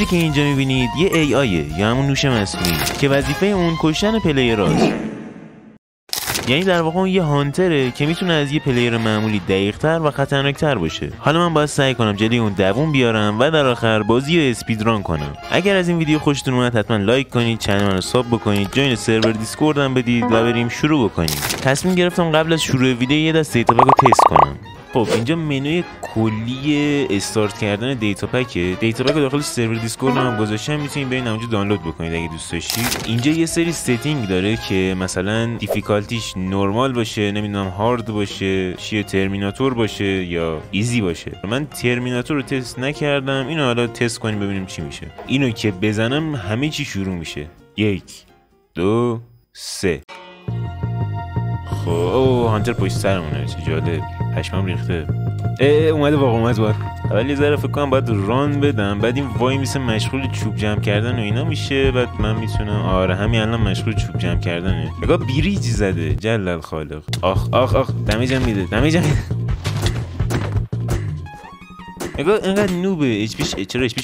چیزی که اینجا میبینید یه AIه یا همون هوش مصنوعی که وظیفه اون کشتن پلیراست. یعنی در واقع اون یه هانتره که میتونه از یه پلیر معمولی دقیق‌تر و خطرناک‌تر باشه. حالا من باید سعی کنم جلوی اون دووم بیارم و در آخر بازی رو اسپیدران کنم. اگر از این ویدیو خوشتون اومد حتما لایک کنید، چنل منو ساب بکنید، جوین سرور دیسکورد هم بدید و بریم شروع بکنیم. تصمیم گرفتم قبل از شروع ویدیو یه دست دیتا پک رو تست کنم. خب اینجا منوی کلی استارت کردن دیتا پک رو داخل سرور دیسکورد هم گذاشتم، میتونید برید اونجا دانلود بکنید اگه دوست داشتید. اینجا یه سری ستینگ داره که مثلا دیفیکالتیش نورمال باشه، نمیدونم هارد باشه، چیه ترمیناتور باشه یا ایزی باشه. من ترمیناتور رو تست نکردم، اینو حالا تست کنیم ببینیم چی میشه. اینو که بزنم همه چی شروع میشه. 1 2 3. خب هانتر پشت سرمونه، چه جالب، پشمام ریخته. اومده واقعا اومد. اول یه ذره فکر کنم باید ران بدم، بعد این وای میسه مشغول چوب جمع کردن و اینا میشه، بعد من میتونم آره همین الان مشغول چوب جمع کردنه. نگاه بیریج زده جلل خالق. آخ دمیجم میده. نگاه اینقدر نوبه. چرا اچ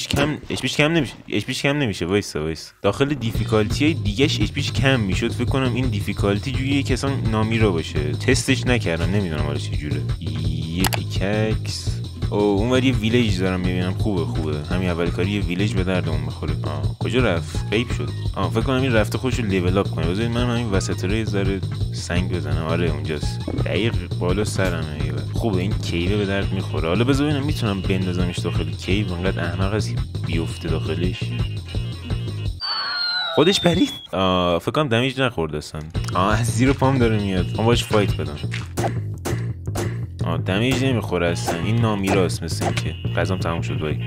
پیش کم نمیشه. وایسا داخل دیفیکالتی های دیگه‌اش اچ پیش کم میشد. فکر کنم این دیفیکالتی جویه که اصلا نامیرا باشه. تستش نکردم، نمیدونم حالا چه جوره. یه پیککس. اونور یه ویلیج دارم میبینم. خوبه همین اول کاری یه ویلیج به دردمون بخوره. کجا رفت؟ غیب شد. فکر کنم این رفته خودشو لول اپ کنه. بذارید من همین وسط رو یه ذره سنگ بزنم. آره اونجاست. دقیق بالا سرمه. خوبه این کیوه به درد میخوره. حالا بذار ببینم میتونم بندازمش داخل کیو. انقدر احمق هست بیفته داخلش. خودش پرید. فکر کنم دمیج نخورد اصلا. از زیر پام داره میاد. من باش فایت بدم. دمیج نمیخوره اصلا. این نامیراست مثل این که غذام تموم شد. وای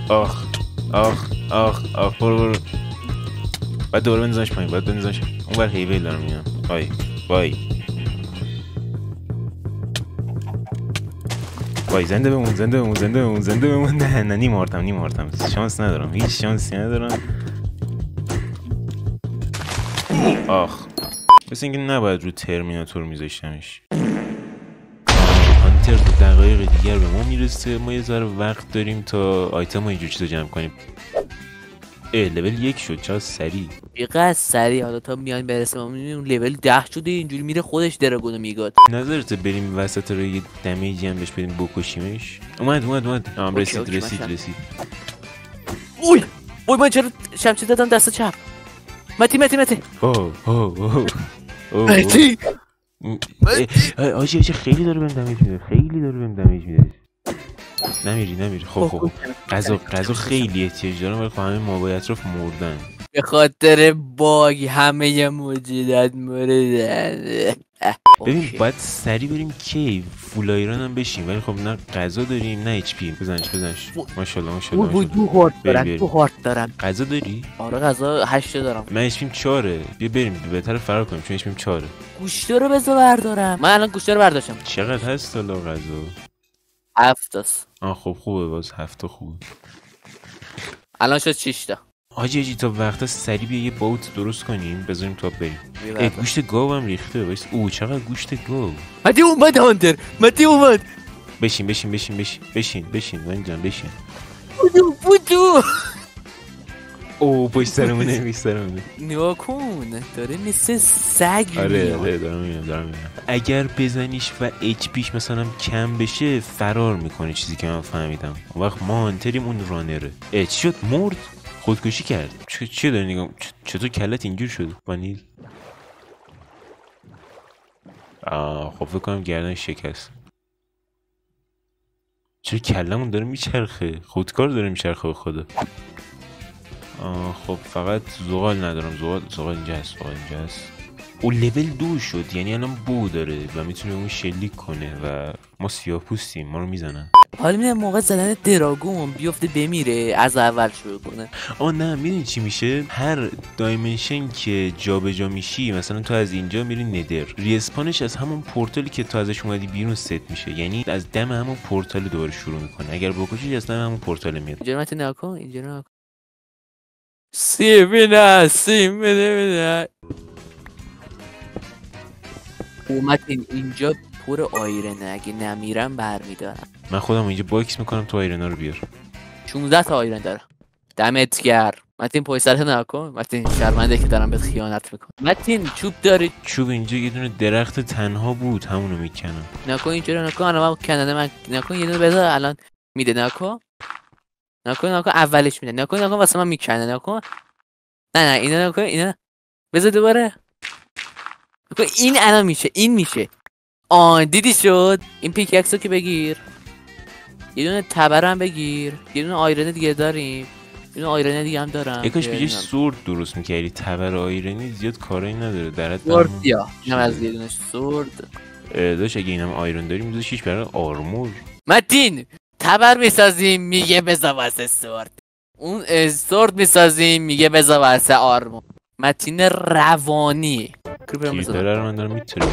آخ برو باید دوباره بندازنش پایین. اون بر هیویل دارم میام. وای زنده بمون. نه نیمارتم. شانس ندارم، هیچ شانسی ندارم. مثل اینکه نباید رو ترمیناتور میذاشتمش. هانتر دو دقایق دیگر به ما میرسه. ما یه ذره وقت داریم تا آیتم و اینجور چیزا جمع کنیم. لول 1 شد. چرا سریع؟ چقدر سریع. حالا تا میایم برسه ما میبینیم اون لول 10 شده. اینجوری میره خودش دراگونو میگاد. نظرته بریم وسط رو یه دمیجی هم بهش بدیم بکشیمش؟ اومد. رسید. اوی من چرا شمشیر دادم دست چپ؟ متی آجی خیلی داره بهم دمیج میده. نمیری. خب غذا خیلی احتیاج دارم، ولی خب همه مابای اطراف مردن به خاطر باگ. همه موجودات مردن. ببین باید سریع بریم کیو فول آیرون هم بشیم، ولی خب نه غذا داریم نه اچ پی. بزنش ماشاءالله. تو هارت دارم. غذا داری؟ آره غذا 8 دارم. من اچ پیم 4. بیا بریم بهتره فرار کنیم چون اچ پیم 4. گوشت رو بذار بردارم. من الان گوشت رو برداشتم. چقدر هست حالا غذا؟ 7 است. خب خوبه، باز 7 خوبه. الان شد 6 تا. حاجی تا وقتا سریع بیا یه باوت درست کنیم بذاریم تا بریم. گوشت گاو هم ریخته. وایس چقدر گوشت گاو. متی اومد هانتر. بشین من جان بشین. بودو پشت سرمونه. نگاه کن داره مثل سگ. آره دارم میبینم. اگر بزنیش و اچ پیش مثلا کم بشه فرار میکنه، چیزی که من فهمیدم. اون وقت ما هانتریم اون رانره. چی شد؟ مرد؟ خودکشی کرد؟ چه داری نگاه؟ چطور کلت اینجور شد؟ وانیل. خب فکر کنم گردن شکست. چرا کلمون داره میچرخه؟ خودکار داره میچرخه به خدا. خب فقط زغال ندارم. زغال اینجا هست. لول 2 شد، یعنی الان بو داره و میتونه اون شلیک کنه و ما سیاه‌پوستیم، ما رو میزنن. حالا میره موقع زدن دراگون بیفته بمیره از اول شروع کنه. نه میدونی چی میشه؟ هر دایمنشن که جابجا میشی، مثلا تو از اینجا میری ندر، ریسپانش از همون پورتالی که تو ازش اومدی بیرون ست میشه، یعنی از دم همون پورتال دوباره شروع میکنه. اگر بکشی از دم همون پورتال میاد. اینجا متن نکن. اینجا سیم بده اومد اینجا پر آیرنه. اگه نمیرم برمیدارم. من خودم اینجا باکس میکنم تو آیرنا رو بیار. 16 تا آیرن داره. دمت گرم متین. پای سرت نکن متین، شرمنده که دارم بهت خیانت میکنم. متین چوب داری؟ چوب اینجا یه دونه درخت تنها بود، همونو میکنم. نکن اینجوری نکن، الان کننده من نکن، یه دونه بذار الان میده. نکن اولش میده. نکن واسه من میکنه. نکن نه اینا نکن، اینا بذار دوباره نکن. این الان میشه، این میشه. دیدی شد. این پیککسو که بگیر، یه دونه تبرم بگیر، یه دونه آیرن دیگه داریم، یه دونه آیرن دیگه هم دارم. یکاش پیشش سورد درست میکردی. تبر آیرنی زیاد کارایی نداره درت. سورد یا اینم از یه دونه سورد داشت. اگه اینم آیرن داریم میذاری 6 برای آرمور. متین تبر میسازیم میگه بذار واسه سورد، اون سورد میسازیم میگه بذار واسه آرمور. متین روانی کریپر رو من دارم میتونم.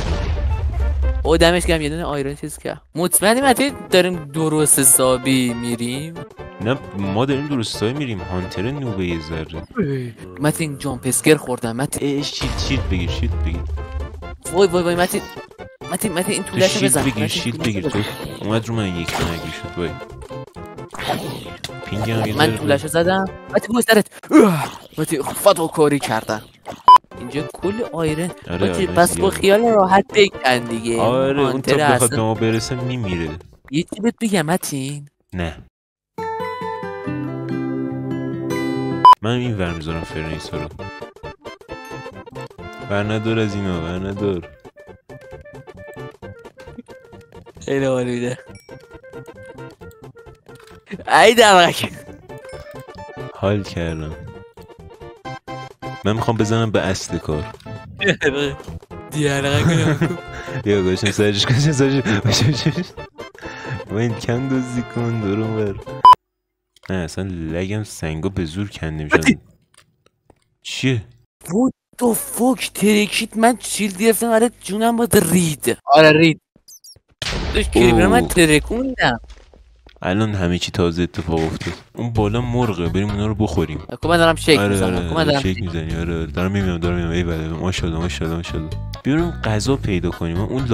او دمش گرم. یه دونه آیرن چیز که مطمئنی متین داریم درست حسابی میریم؟ نه ما داریم درست حسابی میریم. هانتر نوبه یه ذره. متین جامپ اسکر خوردم. متین شیلد بگیر. وای متین این طولش بزن. شیلد بگیر تو. اومد رو من یک نگی شد. وای پینگم من طولش زدم. متین بوی سرت. متین فداکاری کردن. اینجا کل آیرن. آره پس با خیال راحت بکن دیگه. آره اون تا بخواد به ما برسه میمیره. یه چی بهت بگم متین. نه من این ور میذارم فرنیسا رو. بر ندار از اینا، بر ندار. خیلی حالی میده. ای درک حال کردم. من میخوام بزنم به اصل کار. دیالوگ کنم. یا گوشم سرش من کم دوزی کن دورم بر. نه اصلا لگم سنگا به زور کنده میشن. چیه؟ What the fuck ترکید. من شیلد گرفتم. آره جونم با رید. آره رید داشت کریپر من ترکوندم. الان همه چی تازه اتفاق افتاد. اون بالا مرغه، بریم اونا رو بخوریم. من دارم شیک میزنم. من دارم شیک میزنی. آره دارم میبینم. ای بله ماشاءالله. بیاریم غذا پیدا کنیم. من اون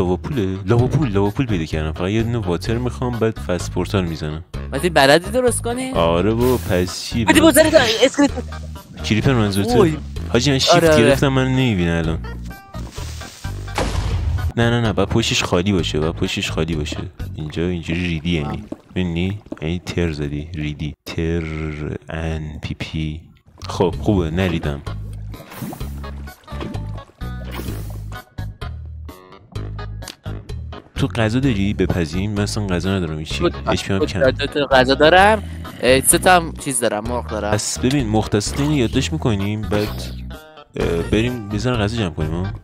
لاواپول پیدا کردم. فقط یه دونه واتر میخوام، بعد فست پورتال میزنم. متی بلدی درست کنی؟ آره با پس چی؟ متی بزرگ اسکریت کریپر منظورته؟ حاجی من شیفت گرفتم، من نمیبینه الان. نه بعد پشتش خالی باشه. اینجا اینجوری ریدی یعنی. ببینی؟ یعنی تر زدی. ریدی. تر ان پی پی. خب خوبه نریدم. تو غذا داری بپزیم؟ من اصلا غذا ندارم. هیچی اچ پی ام کم. غذا دارم. سه تا چیز دارم، مرغ دارم. بس ببین مختصات اینو یادداشت میکنیم، بعد بریم بزن غذا جمع کنیم.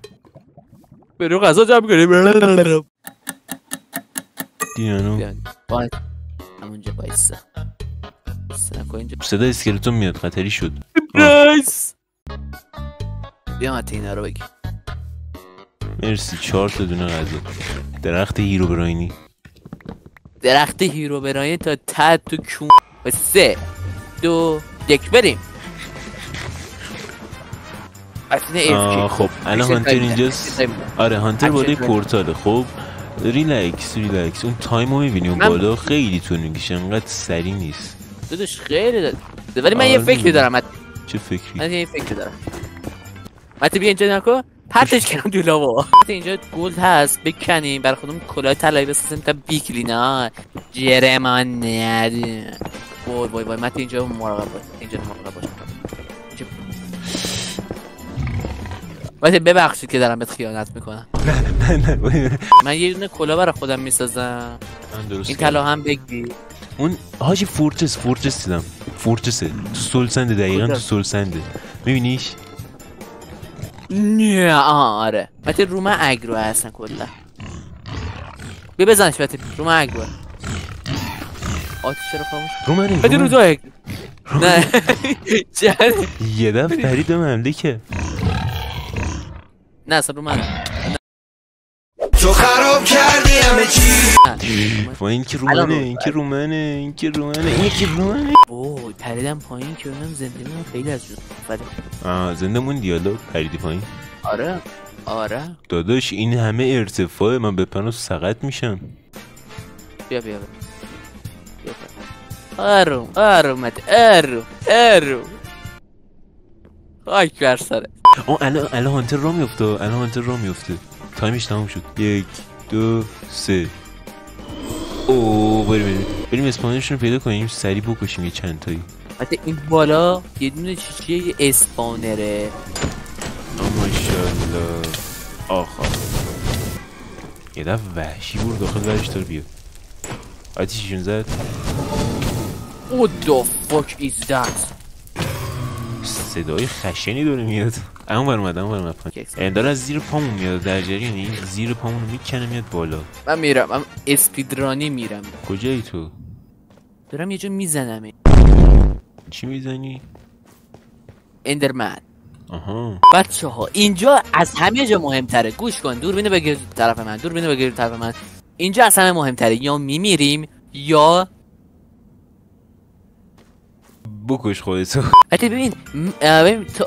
بریم غذا جمع کنیم. دیانو همونجا بایسته. صدا اسکلتون میاد. خطری شد. نایس. بیا متی اینا رو بگی. مرسی. 4 تا دونه غذا. درخت هیروبراینی تا ته تو کون. 3 2 1 بریم. خب الان هانتر اینجاست. آره هانتر بالای پورتاله. خب ریلکس. اون تایمو میبینی اون بالا خیلی طول میکشه، انقدر سری نیست. داداش خیلی داد. ولی من یه فکری دارم. چه فکری؟ من یه فکری دارم. متی بیا اینجا نکن. پرتش کنم تو لاوا. اینجا گلد هست بکنیم برای خودمون کلاه طلایی بسازیم تا بیکلینا جرمان ندیم. وای متی اینجا مراقب باش. واسه ببخشید که دارم بهت خیانت میکنم. نه من یه دونه کلاه برای خودم میسازم. این طلا هم بگی. اون حاجی فورترس دیدم. فورترسه تو سول سنده. دقیقاً تو سول سنده. میبینیش؟ نه آره. متی رو من اگرو هستن کلا. بیا بزنش متی رو من اگرو. آتیش رو خاموش. رو منه. متی رو تو اگرو. نه یه دفعه پرید حمله که. نه اصلا رو منه. تو خراب کردی همه چی. این که رو منه. اوه پریدم پایین که اونم زنده مون خیلی از جد فده. زنده مون دیالوگ پریدی پایین. آره داداش این همه ارتفاع من به پناه سقط میشم. بیا آروم خاک بر سره. الان هانتر را میفته تایمش تموم شد. 1 2 3. بریم اسپانرشون رو پیدا کنیم سریع بکشیم یه چند تایی. حتی این بالا یه دونه چیه اسپانره. ماشاءالله. آخا یه دفعه وحشی بود داخل برش دار بیاد. آتیششون زد. What the fuck is that؟ صدای خشنی داره میاد. اون اومد پایین. داره از زیر پامون میاد در جریان این زیر پامون میکنه میاد بالا. من میرم اسپیدرانی میرم. کجایی تو؟ دارم یه جا میزنم. چی میزنی؟ اندرمن. آها بچه ها اینجا از همه جا مهمتره. گوش کن دوربینو بگیر طرف من. اینجا از همه مهمتره. یا میمیریم یا بکش خودتو. حتی ببین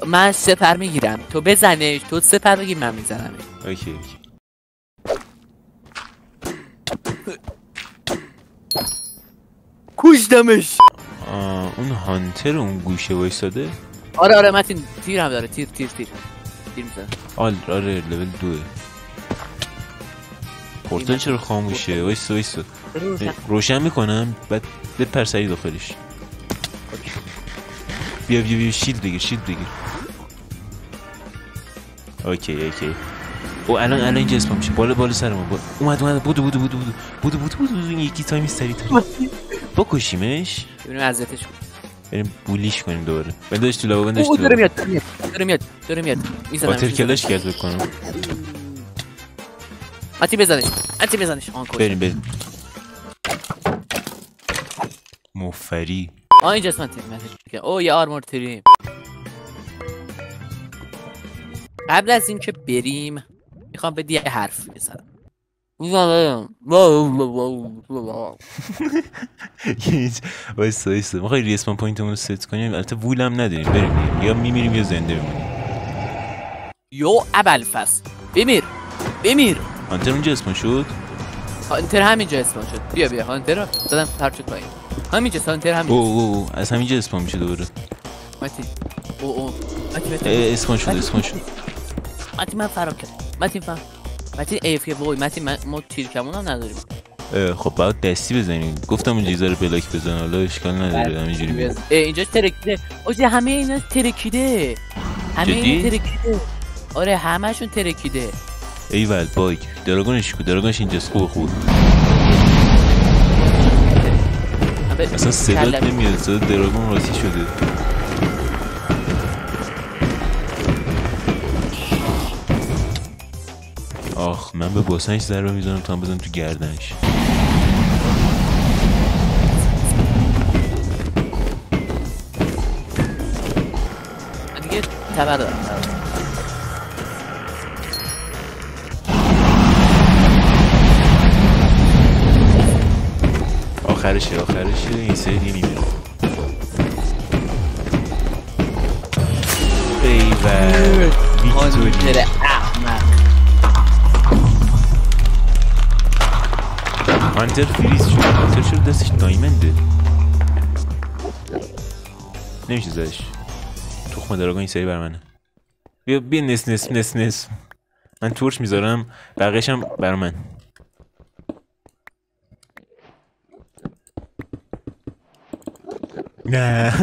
من سپر میگیرم تو بزنش، تو سپر بگیر من میزنم. اوکی کشتمش. اون هانتر اون گوشه وایساده. آره متین تیر هم داره. تیر میزنه. آره لول 2. پورتال چرا خاموشه؟ وایسا روشن میکنم بعد بپر سری داخلش. بیا شیلد بگیر. اوکی او الان اینجا اسپام میشه بالا سر ما. اومد بودو این یکی تایمی سری بکشیمش. ببینیم اذیتش کنیم. بریم بولیش کنیم دوباره. بنداش تو لابا داره میاد. میزنم. واتر کلاش کرد بکنم. متی بزنش. بریم. مفری. اینجا اسم او یه آرمور تریم. قبل از این که بریم میخوام به یه حرف بزنم. وایسا میخوای ریسپان پوینتمون رو ست کنیم. البته وولم نداریم. بریم یا میمیریم یا زنده میمونیم. یو ابوالفضل بمیر. هانتر اونجا اسپان شد. هانتر همینجا اسپان شد. بیا هانتر رو دادم پرچت پایین. همینجا هانتر همینجا. از همینجا اسپان میشه دوباره. متی اسپان شد. متی من فرام کردم. متی ایف وای متی ما تیر کمون هم نداریم. خب باید دستی بزنیم. گفتم اون چیزا رو بلاک بزن. حالا اشکال نداره همینجوری میاد. اینجا ترکیده. همه اینا ترکیده. آره همه‌شون ترکیده. ایول باگ. دراگونش اینجاست. خوب اصلا صدات نمیاد. صدا دراگون راضی شده. آخ من به باسنش ضربه میزنم تا هم بزنم تو گردنش. دیگه تبر دارم. آخرشه این سری میمیره. ایول ویکتوری. هانتر فریز شد. هانتر شد دستش دایمنده. نمیشه زدش. تخم دراگون این سری بر منه. بیا نس. من تورچ میذارم بقیه‌ش هم بر من. نه